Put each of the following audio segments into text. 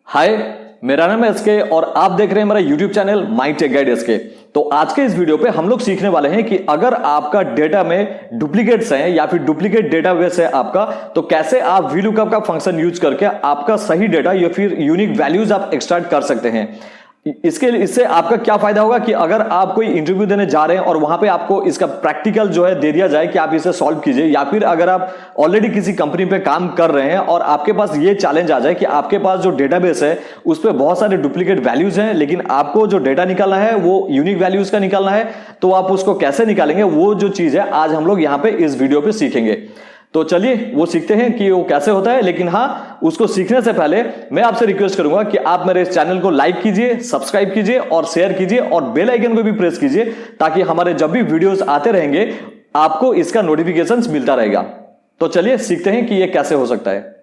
हाय, मेरा नाम है एसके और आप देख रहे हैं मेरा YouTube channel my tech guide SK. तो आज के इस वीडियो पे हम लोग सीखने वाले हैं कि अगर आपका डेटा में डुप्लीकेट्स हैं या फिर डुप्लीकेट डेटाबेस है आपका, तो कैसे आप VLOOKUP का फंक्शन यूज करके आपका सही डेटा या फिर यूनिक वैल्यूज आप एक्सट्रैक्ट कर सकते हैं। इससे आपका क्या फायदा होगा कि अगर आप कोई इंटरव्यू देने जा रहे हैं और वहां पे आपको इसका प्रैक्टिकल जो है दे दिया जाए कि आप इसे सॉल्व कीजिए, या फिर अगर आप ऑलरेडी किसी कंपनी पे काम कर रहे हैं और आपके पास ये चैलेंज आ जाए कि आपके पास जो डेटाबेस है उस पर बहुत सारे डुप्लीकेट वैल्यूज हैं, लेकिन आपको जो डेटा निकालना है वो यूनिक वैल्यूज का निकालना है, तो आप उसको कैसे निकालेंगे, वो जो चीज है आज हम लोग यहाँ पे इस वीडियो पे सीखेंगे। तो चलिए वो सीखते हैं कि वो कैसे होता है। लेकिन हाँ, उसको सीखने से पहले मैं आपसे रिक्वेस्ट करूंगा कि आप मेरे इस चैनल को लाइक कीजिए, सब्सक्राइब कीजिए और शेयर कीजिए और बेल आइकन को भी प्रेस कीजिए, ताकि हमारे जब भी वीडियोस आते रहेंगे आपको इसका नोटिफिकेशंस मिलता रहेगा। तो चलिए सीखते हैं कि ये कैसे हो सकता है।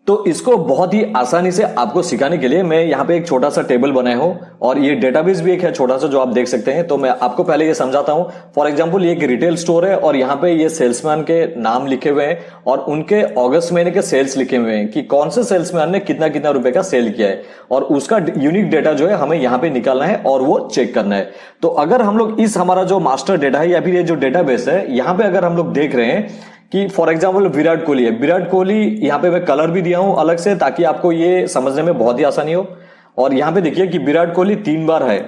तो इसको बहुत ही आसानी से आपको सिखाने के लिए मैं यहाँ पे एक छोटा सा टेबल बनाया हूं और ये डेटाबेस भी एक है छोटा सा जो आप देख सकते हैं। तो मैं आपको पहले ये समझाता हूं। फॉर एग्जांपल ये एक रिटेल स्टोर है और यहाँ पे ये सेल्समैन के नाम लिखे हुए हैं और उनके अगस्त महीने के सेल्स लिखे हुए हैं कि कौन से सेल्समैन ने कितना कितना रुपए का सेल किया है, और उसका यूनिक डेटा जो है हमें यहाँ पे निकालना है और वो चेक करना है। तो अगर हम लोग इस हमारा जो मास्टर डेटा है या फिर ये जो डेटाबेस है, यहाँ पे अगर हम लोग देख रहे हैं कि फॉर एग्जाम्पल विराट कोहली है, विराट कोहली यहाँ पे मैं कलर भी दिया हूं अलग से ताकि आपको ये समझने में बहुत ही आसानी हो। और यहाँ पे देखिए कि विराट कोहली 3 बार है।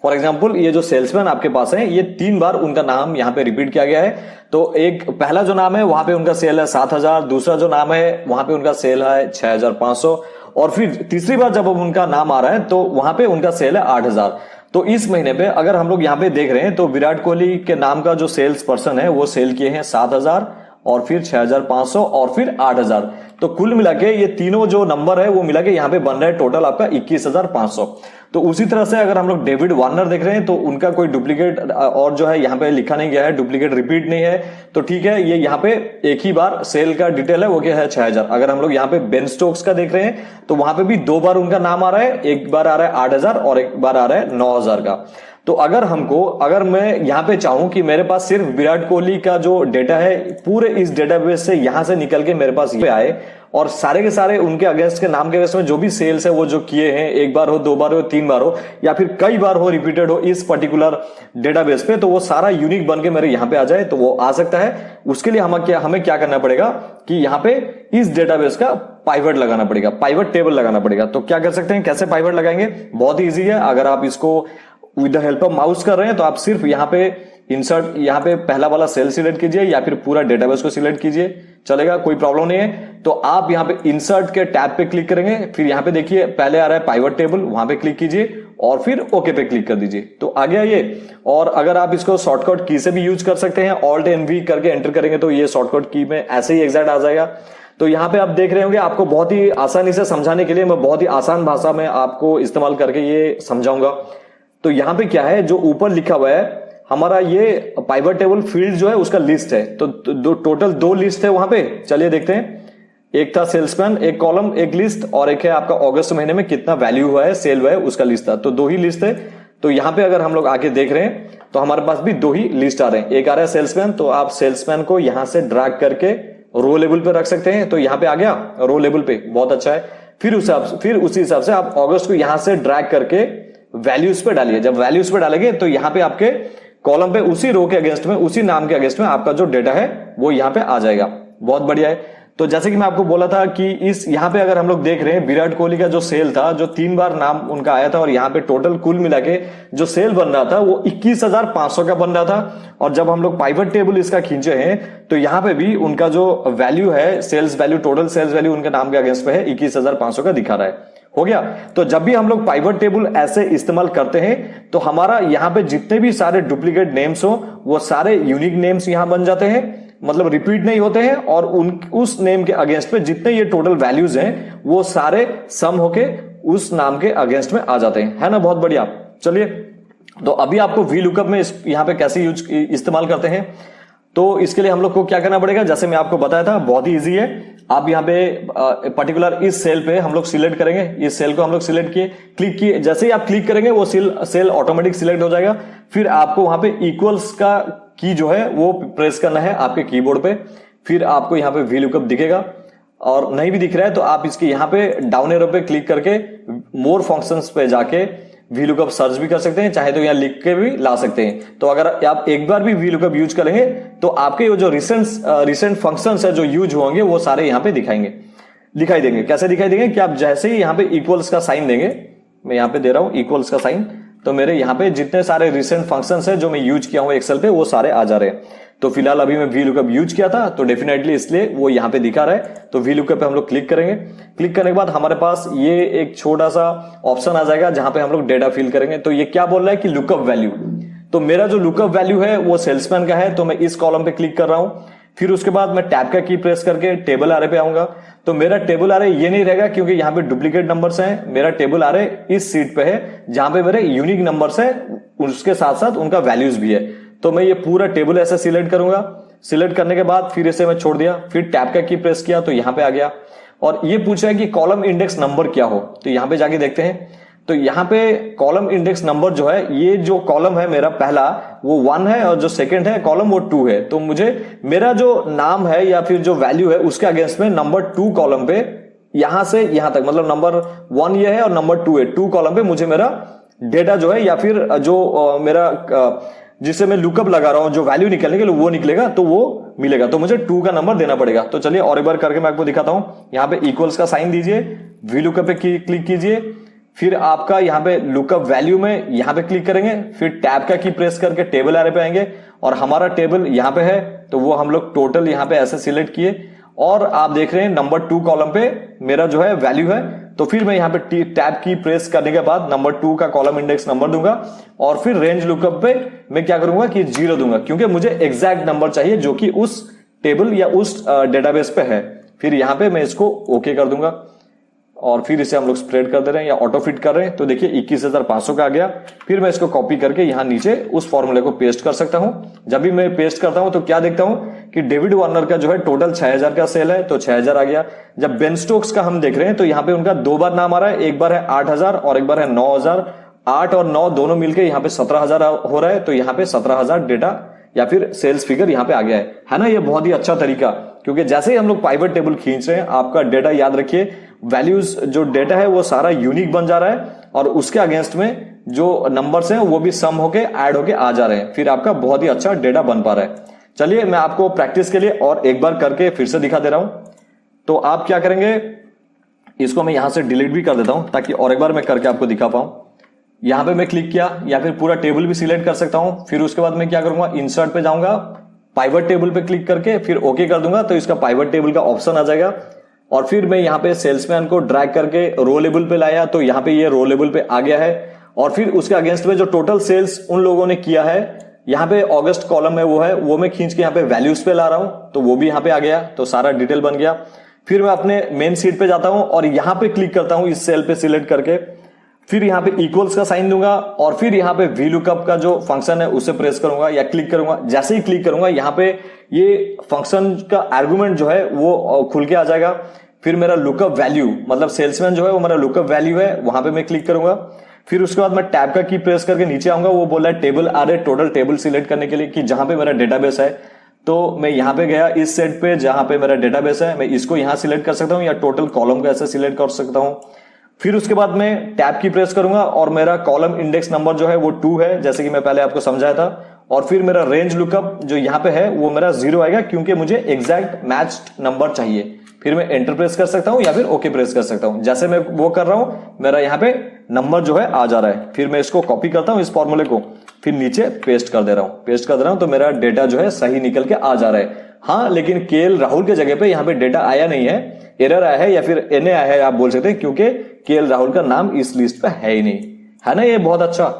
फॉर एग्जाम्पल ये जो सेल्समैन आपके पास है, ये 3 बार उनका नाम यहाँ पे रिपीट किया गया है। तो एक पहला जो नाम है वहां पे उनका सेल है 7,000, दूसरा जो नाम है वहां पे उनका सेल है 6,500, और फिर तीसरी बार जब उनका नाम आ रहा है तो वहां पे उनका सेल है 8,000। तो इस महीने पे अगर हम लोग यहाँ पे देख रहे हैं तो विराट कोहली के नाम का जो सेल्स पर्सन है वो सेल किए हैं 7,000 और फिर 6,500 और फिर 8,000। तो कुल मिला के ये तीनों जो नंबर है वो मिला के यहाँ पे बन रहा है टोटल आपका 21,500। तो उसी तरह से अगर हम लोग डेविड वार्नर देख रहे हैं तो उनका कोई डुप्लीकेट और जो है यहाँ पे लिखा नहीं गया है, डुप्लीकेट रिपीट नहीं है, तो ठीक है, ये यहाँ पे एक ही बार सेल का डिटेल है वो क्या है 6,000। अगर हम लोग यहाँ पे बेन स्टोक्स का देख रहे हैं तो वहां पे भी 2 बार उनका नाम आ रहा है, एक बार आ रहा है 8,000 और एक बार आ रहा है 9,000 का। तो अगर मैं यहां पे चाहूं कि मेरे पास सिर्फ विराट कोहली का जो डेटा है पूरे इस डेटाबेस से यहां से निकल के मेरे पास ये आए और सारे के सारे उनके अगेंस्ट के नाम के अगेंस्ट में जो भी सेल्स है वो जो किए हैं, 1 बार हो, 2 बार हो, 3 बार हो या फिर कई बार हो, रिपीटेड हो इस पर्टिकुलर डेटाबेस पे, तो वो सारा यूनिक बन के मेरे यहाँ पे आ जाए, तो वो आ सकता है। उसके लिए हमें क्या करना पड़ेगा कि यहाँ पे इस डेटाबेस का पाइवट लगाना पड़ेगा, पाइवट टेबल लगाना पड़ेगा। तो क्या कर सकते हैं, कैसे पाइवट लगाएंगे, बहुत ही ईजी है। अगर आप इसको with the help of mouse कर रहे हैं तो आप सिर्फ यहाँ पे इंसर्ट, यहाँ पे पहला वाला सेल सिलेक्ट कीजिए या फिर पूरा डेटाबेस को सिलेक्ट कीजिए, चलेगा, कोई प्रॉब्लम नहीं है। तो आप यहाँ पे इंसर्ट के टैब पे क्लिक करेंगे, फिर यहाँ पे देखिए पहले आ रहा है पाइवट टेबल, वहां पे क्लिक कीजिए और फिर ओके पे क्लिक कर दीजिए, तो आ गया ये। और अगर आप इसको शॉर्टकट की से भी यूज कर सकते हैं, ऑल्ट एंड वी करके एंटर करेंगे तो ये शॉर्टकट की में ऐसे ही एग्जैक्ट आ जाएगा। तो यहाँ पे आप देख रहे होंगे, आपको बहुत ही आसानी से समझाने के लिए मैं बहुत ही आसान भाषा में आपको इस्तेमाल करके ये समझाऊंगा। तो यहाँ पे क्या है, जो ऊपर लिखा हुआ है हमारा ये पाइवट टेबल फील्ड जो है उसका लिस्ट है। तो टोटल 2 लिस्ट है वहां पे, चलिए देखते हैं। एक था सेल्समैन, एक कॉलम, एक लिस्ट, और एक है आपका अगस्त महीने में कितना वैल्यू हुआ है, सेल हुआ है, उसका लिस्ट था। तो 2 ही लिस्ट है। तो यहाँ पे अगर हम लोग आके देख रहे हैं तो हमारे पास भी 2 ही लिस्ट आ रहे हैं। एक आ रहा है सेल्समैन, तो आप सेल्समैन को यहां से ड्रैग करके रो लेवल पे रख सकते हैं, तो यहाँ पे आ गया रो लेवल पे, बहुत अच्छा है। फिर उसी हिसाब से आप अगस्त को यहां से ड्रैग करके वैल्यूज पे डालिए। जब वैल्यूज पे डालेंगे तो यहाँ पे आपके कॉलम पे उसी रो के अगेंस्ट में, उसी नाम के अगेंस्ट में आपका जो डेटा है वो यहाँ पे आ जाएगा। बहुत बढ़िया है। तो जैसे कि मैं आपको बोला था कि इस यहाँ पे अगर हम लोग देख रहे हैं विराट कोहली का जो सेल था, जो 3 बार नाम उनका आया था, और यहाँ पे टोटल कुल मिला के जो सेल बन रहा था वो 21,500 का बन रहा था। और जब हम लोग पाइवट टेबल इसका खींचे हैं तो यहाँ पे भी उनका जो वैल्यू है, sales value, total sales value उनके नाम के अगेंस्ट पे है 21,500 का दिखा रहा है। हो गया। तो जब भी हम लोग पाइवट टेबल ऐसे इस्तेमाल करते हैं तो हमारा यहाँ पे जितने भी सारे डुप्लीकेट नेम्स हो वो सारे यूनिक नेम्स यहां बन जाते हैं, मतलब रिपीट नहीं होते हैं, और उस नेम के अगेंस्ट पे जितने ये टोटल वैल्यूज हैं वो सारे सम होके उस नाम के अगेंस्ट में आ जाते हैं, है ना। बहुत बढ़िया। चलिए, तो अभी आपको VLOOKUP में यहाँ पे कैसे इस्तेमाल करते हैं, तो इसके लिए हम लोग को क्या करना पड़ेगा, जैसे मैं आपको बताया था, बहुत ही ईजी है। आप यहाँ पे पर्टिकुलर इस सेल पे हम लोग सिलेक्ट करेंगे, इस सेल को हम लोग सिलेक्ट किए, क्लिक किए, जैसे ही आप क्लिक करेंगे वो सेल ऑटोमेटिक सिलेक्ट हो जाएगा। फिर आपको वहां पे इक्वल्स का की जो है वो प्रेस करना है आपके कीबोर्ड पे, फिर आपको यहाँ पे VLOOKUP दिखेगा। और नहीं भी दिख रहा है तो आप इसके यहाँ पे डाउन एरो पे क्लिक करके मोर फंक्शंस पे जाके VLOOKUP सर्च भी कर सकते हैं, चाहे तो यहाँ लिख के भी ला सकते हैं। तो अगर आप एक बार भी VLOOKUP यूज करेंगे तो आपके वो जो रिसेंट फंक्शंस है जो यूज होंगे वो सारे यहाँ पे दिखाई देंगे। कैसे दिखाई देंगे कि आप जैसे ही यहाँ पे इक्वल्स का साइन देंगे, मैं यहाँ पे दे रहा हूँ इक्वल्स का साइन, तो मेरे यहाँ पे जितने सारे रिसेंट फंक्शंस है जो मैं यूज किया हूँ एक्सेल पे वो सारे आ जा रहे हैं। तो फिलहाल अभी मैं VLOOKUP यूज किया था तो डेफिनेटली इसलिए वो यहाँ पे दिखा रहा है। तो VLOOKUP पे हम लोग क्लिक करेंगे। क्लिक करने के बाद हमारे पास ये एक छोटा सा ऑप्शन आ जाएगा जहां पे हम लोग डेटा फिल करेंगे। तो ये क्या बोल रहा है कि लुकअप वैल्यू, तो मेरा जो लुकअप वैल्यू है वो सेल्समैन का है, तो मैं इस कॉलम पे क्लिक कर रहा हूं। फिर उसके बाद मैं टैब का की प्रेस करके टेबल आरे पे आऊंगा। तो मेरा टेबल आरे ये नहीं रहेगा क्योंकि यहाँ पे डुप्लीकेट नंबर्स हैं। मेरा टेबल आरे इस सीट पे है जहां पे मेरे यूनिक नंबर्स है, उसके साथ साथ उनका वैल्यूज भी है। तो मैं ये पूरा टेबल ऐसे सिलेक्ट करूंगा। सिलेक्ट करने के बाद फिर इसे मैं छोड़ दिया, फिर टैब का की प्रेस किया तो यहाँ पे आ गया और ये पूछ रहा है कि कॉलम इंडेक्स नंबर क्या हो। तो यहाँ पे जाके देखते हैं। तो यहाँ पे कॉलम इंडेक्स नंबर जो है, ये जो कॉलम है मेरा पहला वो 1 है और जो सेकंड है कॉलम वो 2 है। तो मुझे मेरा जो नाम है या फिर जो वैल्यू है उसके अगेंस्ट में नंबर 2 कॉलम पे यहां से यहां तक, मतलब नंबर 1 ये है और नंबर 2 है, 2 कॉलम पे मुझे मेरा डेटा जो है या फिर जो मेरा जिससे मैं लुकअप लगा रहा हूं जो वैल्यू निकलने के लिए वो निकलेगा तो वो मिलेगा। तो मुझे 2 का नंबर देना पड़ेगा। तो चलिए और एक बार करके मैं आपको दिखाता हूं। यहाँ पे इक्वल्स का साइन दीजिए, VLOOKUP पे क्लिक कीजिए, फिर आपका यहाँ पे लुकअप वैल्यू में यहाँ पे क्लिक करेंगे, फिर टैब का की प्रेस करके टेबल आरे पे आएंगे और हमारा टेबल यहाँ पे है तो वो हम लोग टोटल यहाँ पे ऐसे सिलेक्ट किए और आप देख रहे हैं नंबर 2 कॉलम पे मेरा जो है वैल्यू है। तो फिर मैं यहाँ पे टैब की प्रेस करने के बाद नंबर 2 का कॉलम इंडेक्स नंबर दूंगा और फिर रेंज लुकअप पे मैं क्या करूंगा कि 0 दूंगा क्योंकि मुझे एग्जैक्ट नंबर चाहिए जो कि उस टेबल या उस डेटाबेस पे है। फिर यहाँ पे मैं इसको ओके कर दूंगा और फिर इसे हम लोग स्प्रेड कर दे रहे हैं या ऑटो फिट कर रहे हैं। तो देखिए 21,500 का आ गया। फिर मैं इसको कॉपी करके यहाँ नीचे उस फॉर्मूले को पेस्ट कर सकता हूं। जब भी मैं पेस्ट करता हूं तो क्या देखता हूं कि डेविड वार्नर का जो है टोटल 6000 का सेल है तो 6000 आ गया। जब बेन स्टोक्स का हम देख रहे हैं तो यहाँ पे उनका 2 बार नाम आ रहा है, एक बार है 8000 और एक बार है 9000। 8 और 9 दोनों मिलकर यहाँ पे 17000 हो रहा है। तो यहाँ पे 17000 डेटा या फिर सेल्स फिगर यहाँ पे आ गया है ना। ये बहुत ही अच्छा तरीका, क्योंकि जैसे ही हम लोग पाइवट टेबल खींच रहे हैं आपका डेटा याद रखिए वैल्यूज जो डेटा है वो सारा यूनिक बन जा रहा है और उसके अगेंस्ट में जो नंबर्स हैं वो भी सम होके ऐड होके आ जा रहे हैं। फिर आपका बहुत ही अच्छा डेटा बन पा रहा है। चलिए मैं आपको प्रैक्टिस के लिए और एक बार करके फिर से दिखा दे रहा हूं। तो आप क्या करेंगे, इसको मैं यहां से डिलीट भी कर देता हूं ताकि और एक बार मैं करके आपको दिखा पाऊं। यहां पे मैं क्लिक किया या फिर पूरा टेबल भी सिलेक्ट कर सकता हूं। फिर उसके बाद मैं क्या करूंगा, इंसर्ट पे जाऊंगा, पाइवट टेबल पे क्लिक करके फिर ओके कर दूंगा तो इसका पाइवट टेबल का ऑप्शन आ जाएगा। और फिर मैं यहाँ पे सेल्समैन को ड्रैग करके रो लेबल पे लाया तो यहाँ पे ये रो लेबल पे आ गया है। और फिर उसके अगेंस्ट में जो टोटल सेल्स उन लोगों ने किया है, यहाँ पे अगस्त कॉलम में वो है, वो मैं खींच के यहाँ पे वैल्यूज पे ला रहा हूं तो वो भी यहाँ पे आ गया। तो सारा डिटेल बन गया। फिर मैं अपने मेन सीट पे जाता हूं और यहाँ पे क्लिक करता हूं इस सेल पे सिलेक्ट करके, फिर यहाँ पे इक्वल्स का साइन दूंगा और फिर यहाँ पे VLOOKUP का जो फंक्शन है उसे प्रेस करूंगा या क्लिक करूंगा। जैसे ही क्लिक करूंगा यहाँ पे ये फंक्शन का आर्गुमेंट जो है वो खुल के आ जाएगा। फिर मेरा लुकअप वैल्यू, मतलब सेल्समैन जो है वो मेरा लुकअप वैल्यू है, वहां पे मैं क्लिक करूंगा। फिर उसके बाद मैं टैब का की प्रेस करके नीचे आऊंगा, वो बोला है टेबल आरे टोटल टेबल सिलेक्ट करने के लिए कि जहां पे मेरा डेटाबेस है। तो मैं यहाँ पे गया इस सेट पे जहां पे मेरा डेटाबेस है, मैं इसको यहां सिलेक्ट कर सकता हूं या टोटल कॉलम को ऐसे सिलेक्ट कर सकता हूं। फिर उसके बाद मैं टैब की प्रेस करूंगा और मेरा कॉलम इंडेक्स नंबर जो है वो 2 है, जैसे कि मैं पहले आपको समझाया था। और फिर मेरा रेंज लुकअप जो यहाँ पे है वो मेरा 0 आएगा क्योंकि मुझे एग्जैक्ट मैच्ड नंबर चाहिए। फिर मैं एंटर प्रेस कर सकता हूं या फिर ओके प्रेस कर सकता हूं। जैसे मैं वो कर रहा हूं मेरा यहाँ पे नंबर जो है आ जा रहा है। फिर मैं इसको कॉपी करता हूं इस फॉर्मूले को, फिर नीचे पेस्ट कर दे रहा हूं तो मेरा डेटा जो है सही निकल के आ जा रहा है। हाँ, लेकिन केएल राहुल के जगह पे यहाँ पे डेटा आया नहीं है, एरर आया है या फिर एनए आया है आप बोल सकते हैं, क्योंकि केएल राहुल का नाम इस लिस्ट पे है ही नहीं, है ना। ये बहुत अच्छा।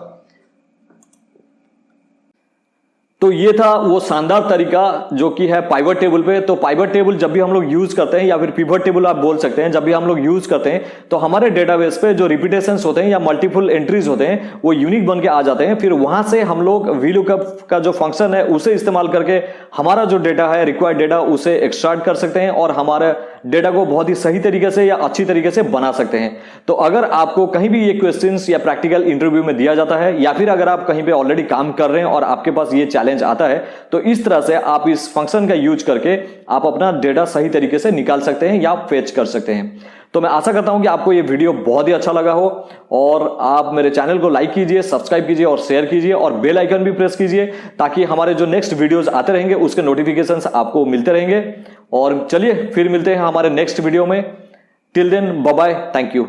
तो ये था वो शानदार तरीका जो कि है पाइवट टेबल पे। तो पाइवट टेबल जब भी हम लोग यूज करते हैं या फिर पिवट टेबल आप बोल सकते हैं, जब भी हम लोग यूज करते हैं तो हमारे डेटाबेस पे जो रिपीटेशंस होते हैं या मल्टीपल एंट्रीज होते हैं वो यूनिक बन के आ जाते हैं। फिर वहां से हम लोग VLOOKUP का जो फंक्शन है उसे इस्तेमाल करके हमारा जो डेटा है रिक्वायर्ड डेटा उसे एक्सट्रैक्ट कर सकते हैं और हमारे डेटा को बहुत ही सही तरीके से या अच्छी तरीके से बना सकते हैं। तो अगर आपको कहीं भी ये क्वेश्चंस या प्रैक्टिकल इंटरव्यू में दिया जाता है, या फिर अगर आप कहीं पे ऑलरेडी काम कर रहे हैं और आपके पास ये चैलेंज आता है, तो इस तरह से आप इस फंक्शन का यूज करके आप अपना डेटा सही तरीके से निकाल सकते हैं या फेच कर सकते हैं। तो मैं आशा करता हूं कि आपको ये वीडियो बहुत ही अच्छा लगा हो, और आप मेरे चैनल को लाइक कीजिए, सब्सक्राइब कीजिए और शेयर कीजिए, और बेल आइकन भी प्रेस कीजिए ताकि हमारे जो नेक्स्ट वीडियोस आते रहेंगे उसके नोटिफिकेशंस आपको मिलते रहेंगे। और चलिए फिर मिलते हैं हमारे नेक्स्ट वीडियो में। Till then bye bye, thank you.